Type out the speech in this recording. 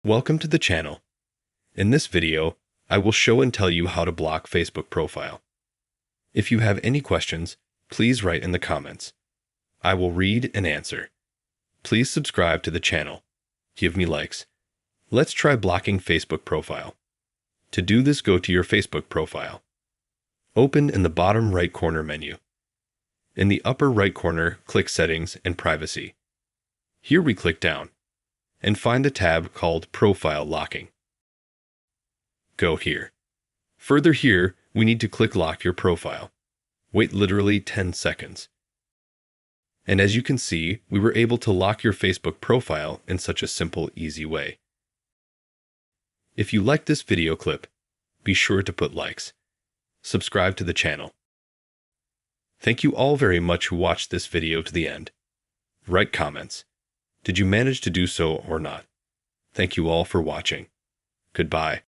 Welcome to the channel. In this video, I will show and tell you how to block Facebook profile. If you have any questions, please write in the comments. I will read and answer. Please subscribe to the channel. Give me likes. Let's try blocking Facebook profile. To do this, go to your Facebook profile. Open in the bottom right corner menu. In the upper right corner, click Settings and Privacy. Here we click down and find the tab called Profile Locking. Go here. Further here, we need to click Lock Your Profile. Wait literally 10 seconds. And as you can see, we were able to lock your Facebook profile in such a simple, easy way. If you like this video clip, be sure to put likes. Subscribe to the channel. Thank you all very much who watched this video to the end. Write comments. Did you manage to do so or not? Thank you all for watching. Goodbye.